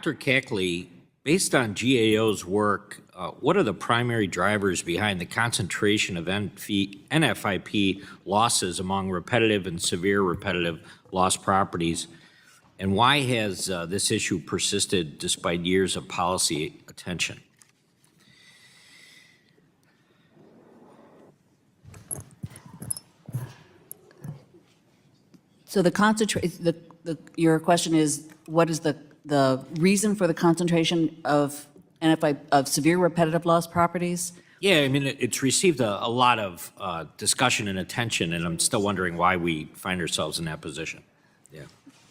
Dr. Cackley, based on GAO's work, what are the primary drivers behind the concentration of NFIP losses among repetitive and severe repetitive loss properties? And why has this issue persisted despite years of policy attention? So your question is, what is the reason for the concentration of severe repetitive loss properties? Yeah, I mean, it's received a lot of discussion and attention, and I'm still wondering why we find ourselves in that position. Yeah.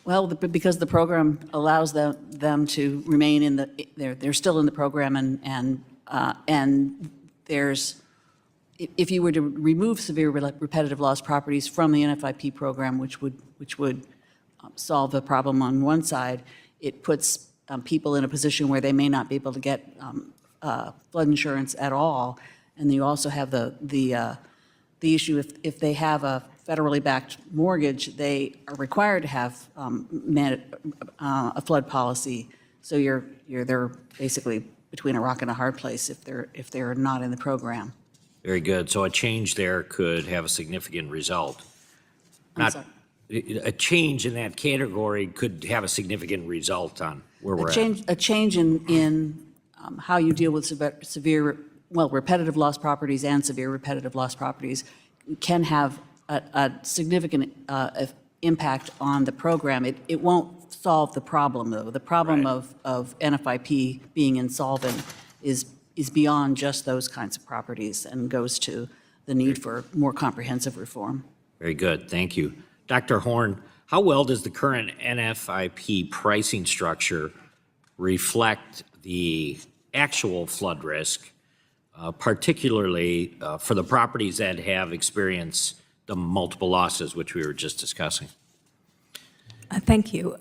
Well, because the program allows them to remain in they're still in the program, and there's, if you were to remove severe repetitive loss properties from the NFIP program, which would solve the problem on one side, it puts people in a position where they may not be able to get flood insurance at all. And you also have the issue if they have a federally backed mortgage, they are required to have a flood policy. So they're basically between a rock and a hard place if they're not in the program. Very good. So a change there could have a significant result. A change in that category could have a significant result on where we're at. A change in how you deal with repetitive loss properties and severe repetitive loss properties can have a significant impact on the program. It won't solve the problem, though. The problem Right. of NFIP being insolvent is beyond just those kinds of properties and goes to the need for more comprehensive reform. Very good. Thank you. Dr. Horn, how well does the current NFIP pricing structure reflect the actual flood risk, particularly for the properties that have experienced the multiple losses, which we were just discussing? Thank you.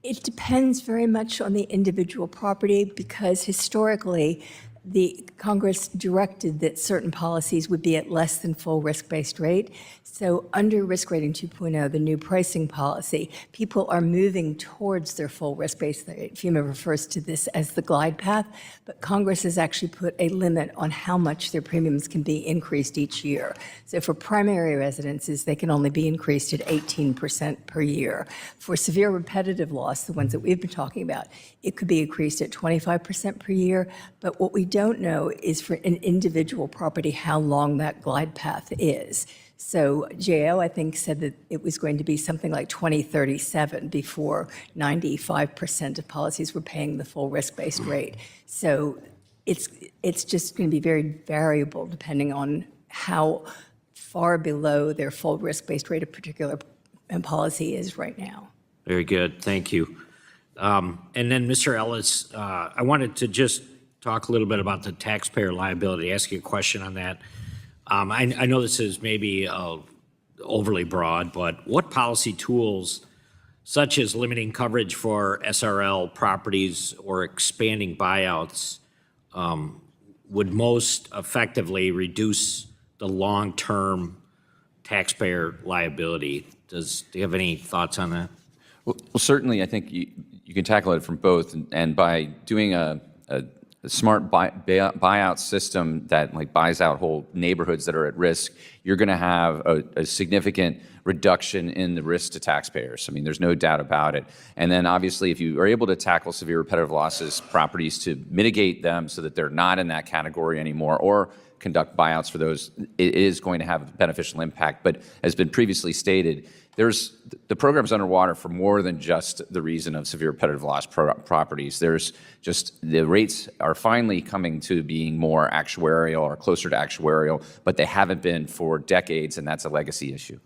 It depends very much on the individual property because historically, the Congress directed that certain policies would be at less than full risk-based rate. So under Risk Rating 2.0, the new pricing policy, people are moving towards their full risk-based rate. FEMA refers to this as the glide path, but Congress has actually put a limit on how much their premiums can be increased each year. So for primary residences, they can only be increased at 18% per year. For severe repetitive loss, the ones that we've been talking about, it could be increased at 25% per year, but what we don't know is for an individual property how long that glide path is. So GAO, I think, said that it was going to be something like 2037 before 95% of policies were paying the full risk-based rate. So it's just going to be very variable depending on how far below their full risk-based rate a particular policy is right now. Very good. Thank you. And then, Mr. Ellis, I wanted to just talk a little bit about the taxpayer liability, ask you a question on that. I know this is maybe overly broad, but what policy tools, such as limiting coverage for SRL properties or expanding buyouts, would most effectively reduce the long-term taxpayer liability? Do you have any thoughts on that? Well, certainly, I think you can tackle it from both, and by doing a smart buyout system that buys out whole neighborhoods that are at risk, you're going to have a significant reduction in the risk to taxpayers. I mean, there's no doubt about it. And then obviously, if you are able to tackle severe repetitive losses properties to mitigate them so that they're not in that category anymore, or conduct buyouts for those, it is going to have a beneficial impact. But as been previously stated, the program's underwater for more than just the reason of severe repetitive loss properties. There's just, the rates are finally coming to being more actuarial or closer to actuarial, but they haven't been for decades, and that's a legacy issue.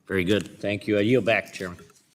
Very good. Thank you. I yield back, Chairman.